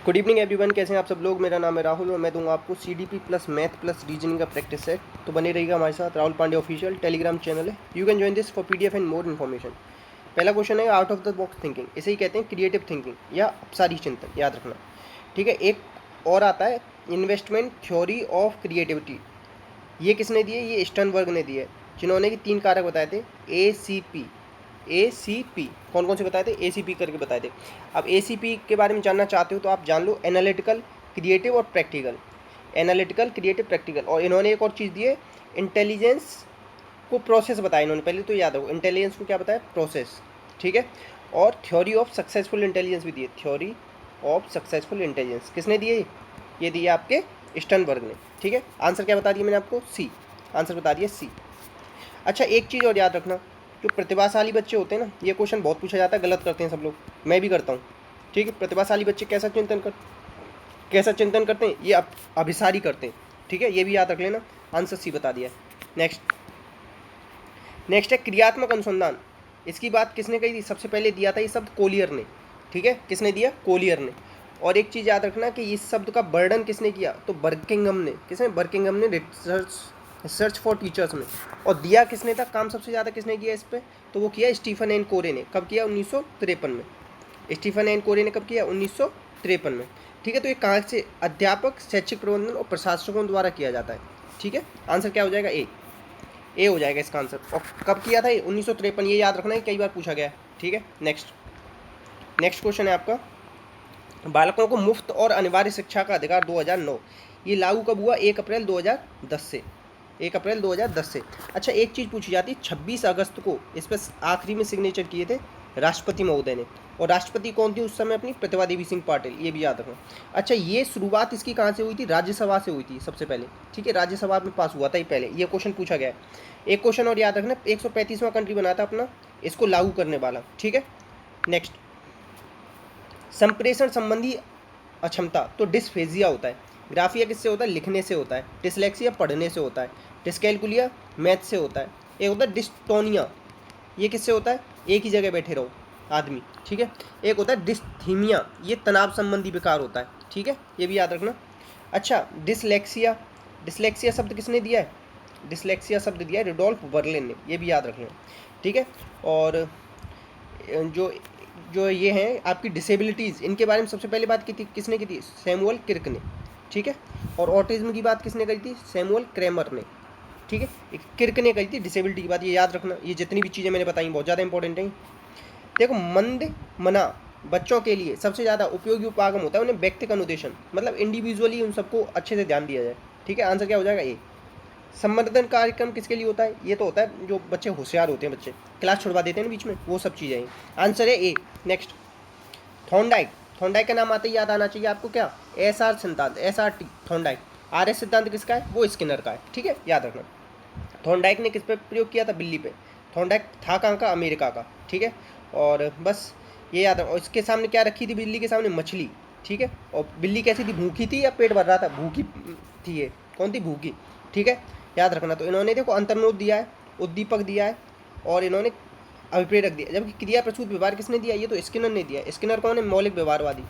Good evening everyone, कैसे हैं आप सब लोग। मेरा नाम है राहुल और मैं दूंगा आपको CDP plus math plus reasoning का प्रैक्टिस सेट। तो बने रहिएगा हमारे साथ। Rahul Pandey official Telegram channel है। You can join this for PDF and more information. पहला क्वेश्चन है out of the box thinking. इसे ही कहते हैं क्रिएटिव थिंकिंग या अपसारी चिंतन, याद रखना। ठीक है, एक और आता है इन्वेस्टमेंट थ्योरी ऑफ क्रिएटिविटी। ये किसने दिए? ये स्टर्नबर्ग ने दिए, जिन्होंने कि 3 कारक बताए थे। ए सी पी कौन कौन से बताए थे? ACP करके बताए थे। अब ACP के बारे में जानना चाहते हो तो आप जान लो, एनालिटिकल, क्रिएटिव और प्रैक्टिकल। Analytical, creative, practical. और इन्होंने एक और चीज़ दी है, इंटेलिजेंस को प्रोसेस बताया इन्होंने। पहले तो याद रखो, इंटेलिजेंस को क्या बताया? प्रोसेस। ठीक है। और थ्योरी ऑफ सक्सेसफुल इंटेलिजेंस भी दिए। थ्योरी ऑफ सक्सेसफुल इंटेलिजेंस किसने दिए? ये दिए आपके स्टर्नबर्ग ने। ठीक है। आंसर क्या बता दिया मैंने आपको? सी। आंसर बता दिया सी। अच्छा, एक चीज़ और याद रखना, जो प्रतिभाशाली बच्चे होते हैं ना, ये क्वेश्चन बहुत पूछा जाता है, गलत करते हैं सब लोग, मैं भी करता हूँ। ठीक है। प्रतिभाशाली बच्चे कैसा चिंतन करते हैं? ये अभिसारी करते हैं। ठीक है, ये भी याद रख लेना। आंसर सी बता दिया। नेक्स्ट है क्रियात्मक अनुसंधान। इसकी बात किसने कही थी? सबसे पहले दिया था ये शब्द कोलियर ने। ठीक है, किसने दिया? कोलियर ने। और एक चीज़ याद रखना कि इस शब्द का वर्णन किसने किया? तो बर्किंघम ने। किसने? बर्किंघम ने, रिसर्च फॉर टीचर्स में। और दिया किसने था? काम सबसे ज़्यादा किसने किया इस पर? तो वो किया स्टीफन एन कोरे ने। कब किया? 1953 में। स्टीफन एन कोरे ने कब किया? 1953 में। ठीक है। तो ये कहाँ से? अध्यापक, शैक्षिक प्रबंधन और प्रशासकों द्वारा किया जाता है। ठीक है। आंसर क्या हो जाएगा? ए हो जाएगा इसका आंसर। और कब किया था ये? 1953। ये याद रखना है, कई बार पूछा गया है। ठीक है। नेक्स्ट क्वेश्चन है आपका, बालकों को मुफ्त और अनिवार्य शिक्षा का अधिकार 2009। ये लागू कब हुआ? 1 अप्रैल 2010 से। 1 अप्रैल 2010 से। अच्छा, एक चीज़ पूछी जाती है, 26 अगस्त को इस पर आखिरी में सिग्नेचर किए थे राष्ट्रपति महोदय ने। और राष्ट्रपति कौन थी उस समय? अपनी प्रतिभा देवी सिंह पाटिल। ये भी याद रखना। अच्छा, ये शुरुआत इसकी कहाँ से हुई थी? राज्यसभा से हुई थी सबसे पहले। ठीक है, राज्यसभा में पास हुआ था ये पहले। ये क्वेश्चन पूछा गया है। एक क्वेश्चन और याद रखना, 135वां कंट्री बना था अपना इसको लागू करने वाला। ठीक है। नेक्स्ट, संप्रेषण संबंधी अक्षमता तो डिस्फेजिया होता है। ग्राफिया किससे होता है? लिखने से होता है। डिसलेक्सिया पढ़ने से होता है। डिस्कैलकुलिया मैथ से होता है। एक होता है डिस्टोनिया, ये किससे होता है? एक ही जगह बैठे रहो आदमी। ठीक है। एक होता है डिस्थीमिया, ये तनाव संबंधी विकार होता है। ठीक है, ये भी याद रखना। अच्छा, डिसलेक्सिया शब्द किसने दिया है? डिसलेक्सिया शब्द दिया है रुडोल्फ बर्लिन ने। ये भी याद रखना। ठीक है। और जो जो ये हैं आपकी डिसेबिलिटीज़, इनके बारे में सबसे पहले बात की थी किसने की थी? सैमुअल क्रिक ने। ठीक है। और ऑटिज्म की बात किसने करी थी? सैमुअल क्रेमर ने। ठीक है, क्रिक ने करी थी डिसेबिलिटी की बात। ये याद रखना। ये जितनी भी चीज़ें मैंने बताई बहुत ज़्यादा इंपॉर्टेंट हैं। देखो, मंद मना बच्चों के लिए सबसे ज़्यादा उपयोगी उपागम होता है उन्हें व्यक्तिगत अनुदेशन, मतलब इंडिविजुअली उन सबको अच्छे से ध्यान दिया जाए। ठीक है। आंसर क्या हो जाएगा? ए। संवर्धन कार्यक्रम किसके लिए होता है? ये तो होता है जो बच्चे होशियार होते हैं, बच्चे क्लास छुड़वा देते हैं ना बीच में, वो सब चीज़ें हैं। आंसर है ए। नेक्स्ट, थॉर्नडाइक का नाम आते ही याद आना चाहिए आपको क्या? SR सिद्धांत, SRT थॉर्नडाइक। RS सिद्धांत किसका है? वो स्किनर का है। ठीक है, याद रखना। थॉर्नडाइक ने किस पे प्रयोग किया था? बिल्ली पे। थॉर्नडाइक था कहाँ का? अमेरिका का। ठीक है। और बस ये याद रखो। और इसके सामने क्या रखी थी? बिल्ली के सामने मछली। ठीक है। और बिल्ली कैसी थी? भूखी थी या पेट भर रहा था? भूखी थी। ये कौन थी? भूखी। ठीक है, याद रखना। तो इन्होंने देखो अंतर्नोद दिया है, उद्दीपक दिया है, और इन्होंने अभिप्रेरक दिया। जबकि क्रिया प्रसूत व्यवहार किसने दिया? ये तो स्किनर ने दिया। स्किनर कौन है? मौलिक व्यवहारवादी।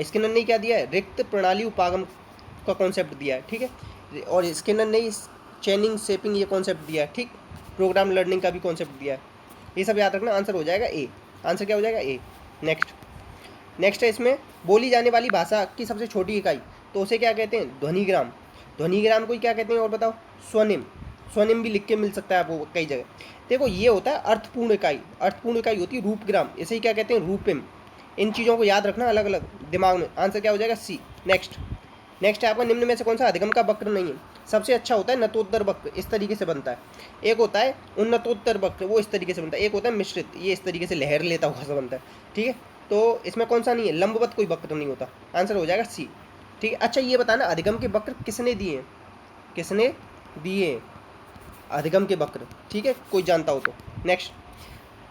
स्किनर ने क्या दिया है? रिक्त प्रणाली उपागम का कॉन्सेप्ट दिया है। ठीक है। और स्किनर ने चेनिंग शेपिंग ये कॉन्सेप्ट दिया है। ठीक, प्रोग्राम लर्निंग का भी कॉन्सेप्ट दिया है। ये सब याद रखना। आंसर हो जाएगा ए। आंसर क्या हो जाएगा? ए। नेक्स्ट है इसमें बोली जाने वाली भाषा की सबसे छोटी इकाई, तो उसे क्या कहते हैं? ध्वनिग्राम। ध्वनिग्राम को क्या कहते हैं और बताओ? स्वनिम। स्वनिम भी लिख के मिल सकता है आपको कई जगह। देखो, ये होता है अर्थपूर्ण इकाई। अर्थपूर्ण इकाई होती है रूपग्राम, इसे ही क्या कहते हैं? रूपिम। इन चीज़ों को याद रखना अलग अलग दिमाग में। आंसर क्या हो जाएगा? सी। नेक्स्ट है आपका, निम्न में से कौन सा अधिगम का वक्र नहीं है? सबसे अच्छा होता है नतोत्तर वक्र, इस तरीके से बनता है। एक होता है उन्नतोत्तर वक्र, वो इस तरीके से बनता है। एक होता है मिश्रित, ये इस तरीके से लहर लेता हुआ सा बनता है। ठीक है। तो इसमें कौन सा नहीं है? लंबवत कोई वक्र नहीं होता। आंसर हो जाएगा सी। ठीक है। अच्छा, ये बताना अधिगम के वक्र किसने दिए? किसने दिए अधिगम के वक्र? ठीक है, कोई जानता हो तो। नेक्स्ट,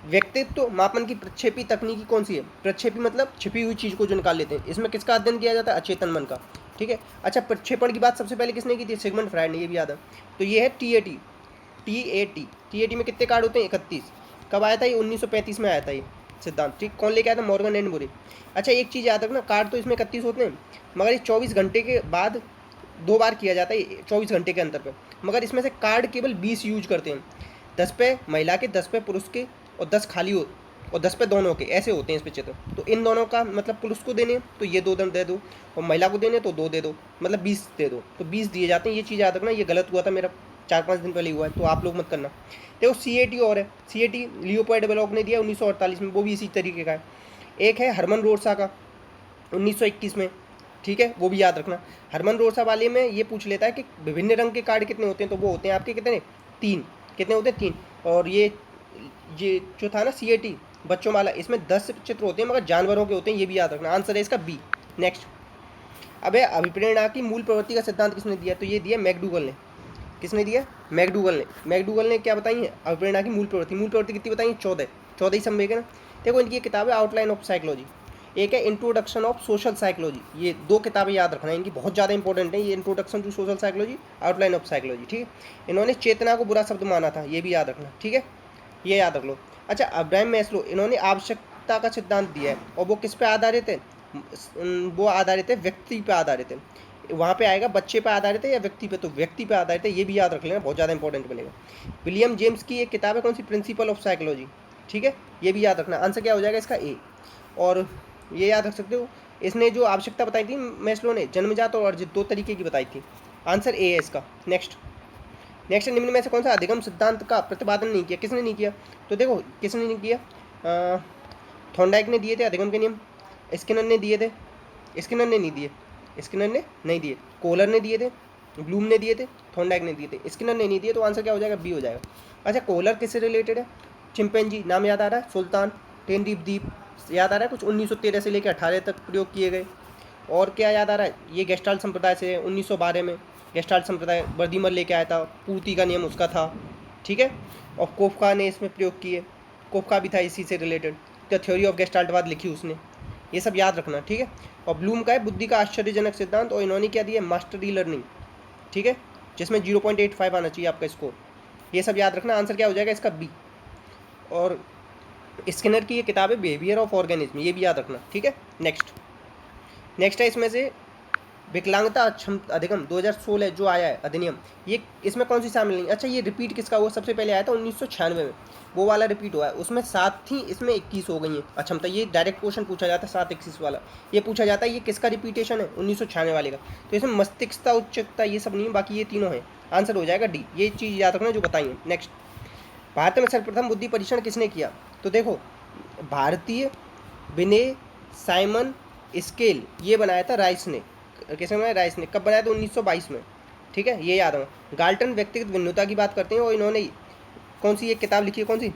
व्यक्तित्व मापन की प्रक्षेपी तकनीकी कौन सी है? प्रक्षेपी मतलब छिपी हुई चीज़ को जो निकाल लेते हैं। इसमें किसका अध्ययन किया जाता है? अचेतन मन का। ठीक है। अच्छा, प्रक्षेपण की बात सबसे पहले किसने की थी? सिगमंड फ्राइड ने। ये भी याद है। तो ये है TAT में कितने कार्ड होते हैं? 31। कब आया था ये? 1935 में आया था ये। सिद्धांत, ठीक। कौन लेके आया था? मॉर्गन एंड मूरे। अच्छा एक चीज़ याद रखना, कार्ड तो इसमें 31 होते हैं, मगर ये 24 घंटे के बाद 2 बार किया जाता है 24 घंटे के अंतर पे, मगर इसमें से कार्ड केवल 20 यूज करते हैं। 10 पे महिला के, 10 पे पुरुष के, और 10 खाली हो, और 10 पे दोनों के, ऐसे होते हैं इस पे चित्र। तो इन दोनों का मतलब पुरुष को देने तो ये 2 दे दो, और महिला को देने तो 2 दे दो, मतलब 20 दे दो, तो 20 दिए जाते हैं। ये चीज़ याद रखना, ये गलत हुआ था मेरा 4-5 दिन पहले हुआ है, तो आप लोग मत करना। देखो CAT और है, CAT लियोपोल्ड ब्लॉक ने दिया 1948 में, वो भी इसी तरीके का है। एक है हरमन रोरसा का 1921 में, ठीक है, वो भी याद रखना। हरमन रोरसा वाले में ये पूछ लेता है कि विभिन्न रंग के कार्ड कितने होते हैं, तो वो होते हैं आपके कितने? 3। कितने होते हैं? 3। और ये जो था ना CAT बच्चों वाला, इसमें 10 चित्र होते हैं, मगर जानवरों के होते हैं, ये भी याद रखना। आंसर है इसका बी। नेक्स्ट, अब है अभिप्रेरणा की मूल प्रवृत्ति का सिद्धांत किसने दिया? तो ये दिया मैकडूगल ने। किसने दिया? मैकडूगल ने। मैकडूगल ने क्या बताई है? अभिप्रेरणा की मूल प्रवृत्ति। मूल प्रवृत्ति कितनी बताई है? 14 ही संवेग है ना। देखो इनकी किताब है आउटलाइन ऑफ साइकोलॉजी, एक है इंट्रोडक्शन ऑफ सोशल साइकोलॉजी। ये 2 किताबें याद रखना है, इनकी बहुत ज़्यादा इंपॉर्टेंट है। ये introduction to social psychology, outline of psychology, ठीक है। इन्होंने चेतना को बुरा शब्द माना था, ये भी याद रखना, ठीक है, ये याद रख लो। अच्छा अब्राहम मैस्लो, इन्होंने आवश्यकता का सिद्धांत दिया है, और वो किस पे आधारित है? वो आधारित है व्यक्ति पे आधारित है। वहाँ पे आएगा बच्चे पे आधारित है या व्यक्ति पे, तो व्यक्ति पे आधारित है, ये भी याद रख लेना, बहुत ज़्यादा इंपॉर्टेंट बनेगा। विलियम जेम्स की एक किताब है कौन सी? प्रिंसिपल ऑफ साइकोलॉजी, ठीक है, ये भी याद रखना। आंसर क्या हो जाएगा इसका? ए। और ये याद रख सकते हो, इसने जो आवश्यकता बताई थी मैस्लो ने, जन्मजात और अर्जित 2 तरीके की बताई थी। आंसर ए है इसका। नेक्स्ट निम्न में से कौन सा अधिगम सिद्धांत का प्रतिपादन नहीं किया? किसने नहीं किया? तो देखो किसने नहीं किया, थॉर्नडाइक ने दिए थे अधिगम के नियम, स्किनर ने दिए थे, स्किनर ने नहीं दिए, कोलर ने दिए थे, ब्लूम ने दिए थे, थॉर्नडाइक ने दिए थे, स्किनर ने नहीं दिए, तो आंसर क्या हो जाएगा? बी हो जाएगा। अच्छा कोलर किससे रिलेटेड है? चिंपैंजी, नाम याद आ रहा है? सुल्तान, टेनरीफ द्वीप याद आ रहा है कुछ? 1913 से लेकर 18 तक प्रयोग किए गए। और क्या याद आ रहा है? ये गेस्टाल्ट संप्रदाय से 1912 में गेस्टाल्ट संप्रदाय वर्दीमर लेके आया था, पूर्ति का नियम उसका था, ठीक है। और कोफका ने इसमें प्रयोग किए, कोफका भी था इसी से रिलेटेड, द थ्योरी ऑफ गेस्टाल्टवाद लिखी उसने, ये सब याद रखना, ठीक है। और ब्लूम का है बुद्धि का आश्चर्यजनक सिद्धांत, और इन्होंने क्या दिया? मास्टरी लर्निंग, ठीक है, जिसमें 0.85 आना चाहिए आपका स्कोर, ये सब याद रखना। आंसर क्या हो जाएगा इसका? बी। और स्किनर की ये किताब है बिहेवियर ऑफ ऑर्गेनिज्म, ये भी याद रखना, ठीक है। नेक्स्ट है इसमें से विकलांगता अधिगम 2016 जो आया है अधिनियम, ये इसमें कौन सी शामिल नहीं? अच्छा ये रिपीट किसका हुआ? सबसे पहले आया था 1996 में, वो वाला रिपीट हुआ है, उसमें 7 थी, इसमें 21 हो गई हैं अक्षमता। ये डायरेक्ट क्वेश्चन पूछा जाता है 7-21 वाला, ये पूछा जाता है ये किसका रिपीटेशन है? 1996 वाले का। तो इसमें मस्तिष्कता उच्चता ये सब नहीं है, बाकी ये तीनों हैं। आंसर हो जाएगा डी, ये चीज़ याद रखना जो बताइए। नेक्स्ट, भारत में सर्वप्रथम बुद्धि परीक्षण किसने किया? तो देखो भारतीय विनय साइमन स्केल ये बनाया था राइस ने। किसने बनाया? राइस ने। कब बनाया था? 1922 में, ठीक है, ये याद रखना। गाल्टन व्यक्तिगत भिन्नता की बात करते हैं, और इन्होंने कौन सी एक किताब लिखी है? कौन सी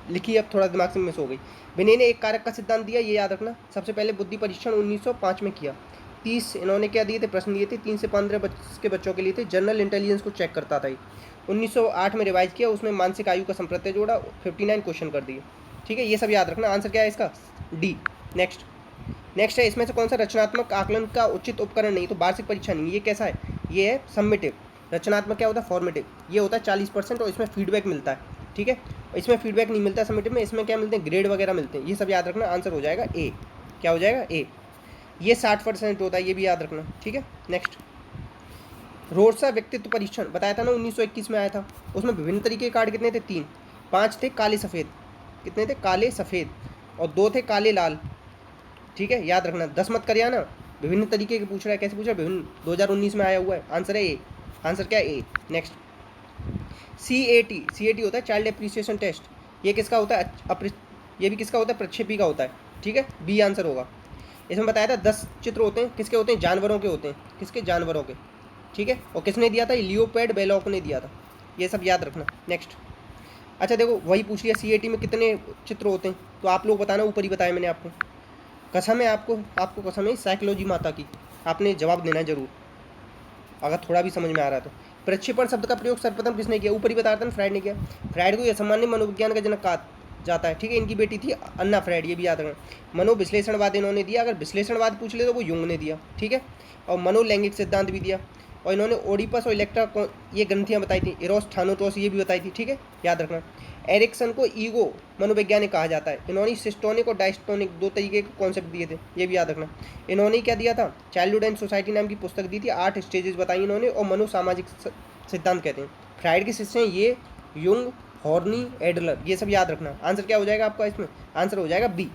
लिखी है? अब थोड़ा दिमाग से मिस हो गई। विनय ने एक कारक का सिद्धांत दिया, ये याद रखना। सबसे पहले बुद्धि परीक्षण 1905 में किया। 30 इन्होंने क्या दिए थे? प्रश्न दिए थे, 3 से 15 के बच्चों के लिए थे, जनरल इंटेलिजेंस को चेक करता था। 1908 में रिवाइज किया, उसमें मानसिक आयु का संप्रत्यय जोड़ा, 59 क्वेश्चन कर दिए, ठीक है, ये सब याद रखना। आंसर क्या है इसका? डी। नेक्स्ट है इसमें से कौन सा रचनात्मक आकलन का उचित उपकरण नहीं? तो वार्षिक परीक्षा नहीं, ये कैसा है? ये है सम्मेटिव। रचनात्मक क्या होता है? फॉर्मेटिव। ये होता है 40% और इसमें फीडबैक मिलता है, ठीक है। इसमें फीडबैक नहीं मिलता सम्मेटिव में, इसमें क्या मिलते हैं? ग्रेड वगैरह मिलते हैं, ये सब याद रखना। आंसर हो जाएगा ए। क्या हो जाएगा? ए। ये 60% होता है, ये भी याद रखना, ठीक है। नेक्स्ट, रोरसा व्यक्तित्व परीक्षण बताया था ना 1921 में आया था, उसमें विभिन्न तरीके के कार्ड कितने थे? 3। 5 थे काले सफ़ेद, कितने थे? काले सफ़ेद, और 2 थे काले लाल, ठीक है, याद रखना। 10 मत करिए ना, विभिन्न तरीके के पूछ रहा है, कैसे पूछ रहा है? विभिन्न, 2019 में आया हुआ है। आंसर है ए। आंसर क्या है? ए। नेक्स्ट, CAT होता है चाइल्ड एप्रिसिएशन टेस्ट, ये किसका होता है? ये भी किसका होता है? प्रक्षेपी का होता है, ठीक है, बी आंसर होगा। इसमें बताया था 10 चित्र होते हैं, किसके होते हैं? जानवरों के होते हैं, किसके? जानवरों के, ठीक है। और किसने दिया था? लियोपोल्ड ब्लॉक ने दिया था, ये सब याद रखना। नेक्स्ट, अच्छा देखो वही पूछ लिया CAT में कितने चित्र होते हैं, तो आप लोग बताना, ऊपर ही बताया मैंने आपको, कसम है आपको कसम है साइकोलॉजी माता की, आपने जवाब देना है जरूर, अगर थोड़ा भी समझ में आ रहा है तो। प्रक्षेपण शब्द का प्रयोग सर्वप्रथम किसने किया? ऊपर ही बता रहा था, फ्राइड ने किया। फ्राइड को असामान्य मनोविज्ञान का जनक कहा जाता है, ठीक है। इनकी बेटी थी अन्ना फ्राइड, ये भी याद रखना। मनोविश्लेषणवाद इन्होंने दिया, अगर विश्लेषणवाद पूछ ले तो वो युंग ने दिया, ठीक है। और मनोलैंगिक सिद्धांत भी दिया, और इन्होंने ओडिपस और इलेक्ट्रा ये ग्रंथियाँ बताई थी, इरोस थानोटोस ये भी बताई थी, ठीक है, याद रखना। एरिक्सन को ईगो मनोवैज्ञानिक कहा जाता है। इन्होंने सिस्टोनिक और डायस्टोनिक 2 तरीके के कॉन्सेप्ट दिए थे, ये भी याद रखना। इन्होंने क्या दिया था, चाइल्डहुड एंड सोसाइटी नाम की पुस्तक दी थी, 8 स्टेजेस बताई इन्होंने, और मनोसामाजिक सिद्धांत कहते हैं। फ्राइड के शिष्य हैं ये, युंग, हॉर्नी, एडलर, ये सब याद रखना। आंसर क्या हो जाएगा आपका इसमें, आंसर हो जाएगा बी।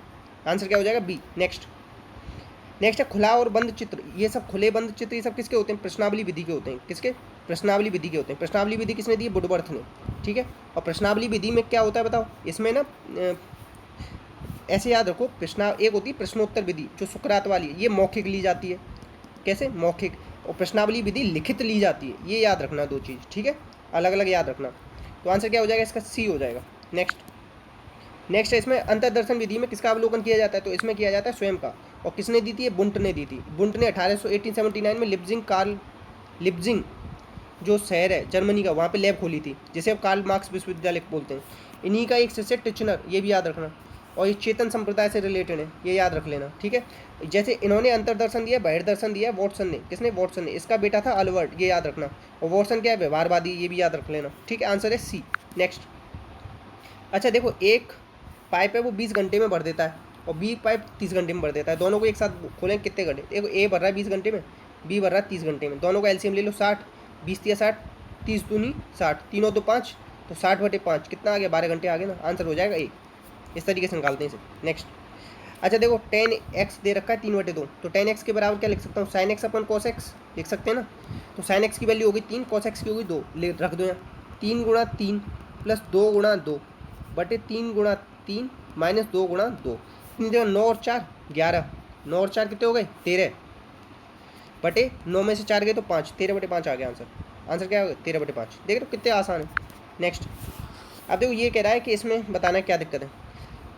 आंसर क्या हो जाएगा बी। नेक्स्ट है खुला और बंद चित्र। ये सब खुले बंद चित्र ये सब किसके होते हैं, प्रश्नावली विधि के होते हैं। किसके, प्रश्नावली विधि के होते हैं। प्रश्नावली विधि किसने दी, वुडवर्थ ने, ठीक है। और प्रश्नावली विधि में क्या होता है बताओ, इसमें ना ऐसे याद रखो, एक होती है प्रश्नोत्तर विधि जो सुकरात वाली है, ये मौखिक ली जाती है। कैसे, मौखिक। और प्रश्नावली विधि लिखित ली जाती है, ये याद रखना 2 चीज़, ठीक है, अलग अलग याद रखना। तो आंसर क्या हो जाएगा इसका, सी हो जाएगा। नेक्स्ट है इसमें अंतर्दर्शन विधि में किसका अवलोकन किया जाता है, तो इसमें किया जाता है स्वयं का। और किसने दी थी, बुंट ने दी थी। बुंट ने 1879 में लिप्जिंग जो शहर है जर्मनी का, वहाँ पे लैब खोली थी, जिसे अब कार्ल मार्क्स विश्वविद्यालय बोलते हैं। इन्हीं का एक शिष्य टिचनर, ये भी याद रखना। और ये चेतन संप्रदाय से रिलेटेड है, ये याद रख लेना, ठीक है। जैसे इन्होंने अंतर्दर्शन दिया, बहिर्दर्शन दिया वॉटसन ने। किसने, वॉटसन ने। इसका बेटा था अल्बर्ट, ये याद रखना। और वॉटसन क्या है, व्यवहारवादी, ये भी याद रख लेना, ठीक है। आंसर है सी। नेक्स्ट, अच्छा देखो, एक पाइप है वो 20 घंटे में भर देता है, और बी पाइप 30 घंटे में भर देता है। दोनों को एक साथ खोलें कितने घंटे, देखो ए भर रहा है 20 घंटे में, बी भर रहा है 30 घंटे में। दोनों का एलसीएम ले लो 60, 20 तिया 60, 30 दूनी 60, तीनों तो 5, तो 60/5 कितना आ गया, 12 घंटे आ गए ना। आंसर हो जाएगा ए। इस तरीके से निकालते हैं इसे। नेक्स्ट, अच्छा देखो 10x दे रखा है 3/2, तो 10x के बराबर क्या लिख सकता हूँ, sin x अपन cos x लिख सकते हैं ना। तो sin x की वैल्यू होगी 3, cos x की होगी 2, ले रख दो यहाँ। 3 × 3 + 2 × 2 बटे 3 × 3 - 2 × 2, 9 और 4 11, 9 और 4 कितने हो गए, 13 बटे 9 में से 4 गए तो 5, 13/5 आ गया आंसर। आंसर क्या होगा, 13/5। देख रहे हो कितने आसान है। नेक्स्ट, अब देखो ये कह रहा है कि इसमें बताना क्या दिक्कत है।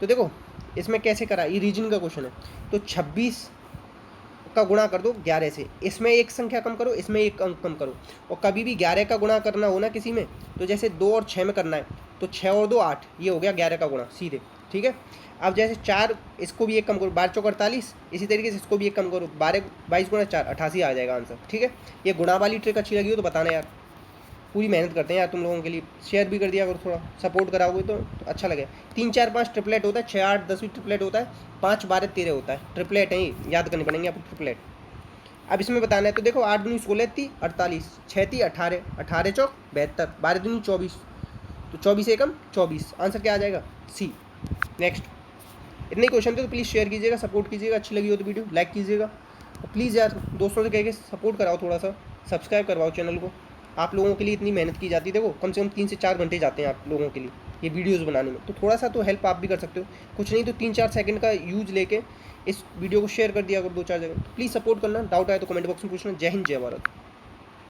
तो देखो इसमें कैसे करा, ये रीजन का क्वेश्चन है। तो 26 का गुणा कर दो 11 से, इसमें एक संख्या कम करो, इसमें एक अंक कम करो। और कभी भी 11 का गुणा करना हो ना किसी में, तो जैसे 2 और 6 में करना है, तो 6 और 2 8, ये हो गया 11 का गुणा सीधे, ठीक है। अब जैसे 4, इसको भी एक कम करो, 12 × 4 = 48, इसी तरीके से इसको भी एक कम करो, 22 × 4 88 आ जाएगा आंसर, ठीक है। ये गुणा वाली ट्रिक अच्छी लगी हो तो बताना यार, पूरी मेहनत करते हैं यार तुम लोगों के लिए। शेयर भी कर दिया अगर थोड़ा सपोर्ट कराओगे तो अच्छा लगेगा। 3 4 5 ट्रिपलेट होता है, 6 8 10 भी ट्रिपलेट होता है, 5 12 13 होता है, ट्रिपलेट है, याद करने पड़ेंगे आपको ट्रिपलेट। अब इसमें बताना है, तो देखो 8 दूनी 16 × 3 48, 6 × 3 18, 18 × 4 72, 12 दूनी 24, तो 24 × 1 24, आंसर क्या आ जाएगा, सी। नेक्स्ट, इतने क्वेश्चन थे, तो प्लीज़ शेयर कीजिएगा, सपोर्ट कीजिएगा, अच्छी लगी हो तो वीडियो लाइक कीजिएगा, और प्लीज़ यार दोस्तों से कह के सपोर्ट कराओ, थोड़ा सा सब्सक्राइब करवाओ चैनल को। आप लोगों के लिए इतनी मेहनत की जाती है, देखो कम से कम 3 से 4 घंटे जाते हैं आप लोगों के लिए ये वीडियोस बनाने में, तो थोड़ा सा तो हेल्प आप भी कर सकते हो। कुछ नहीं तो 3-4 सेकंड का यूज लेके इस वीडियो को शेयर कर दिया अगर 2-4 जगह। तो प्लीज़ सपोर्ट करना, डाउट आए तो कमेंट बॉक्स में पूछना। जय हिंद, जय भारत।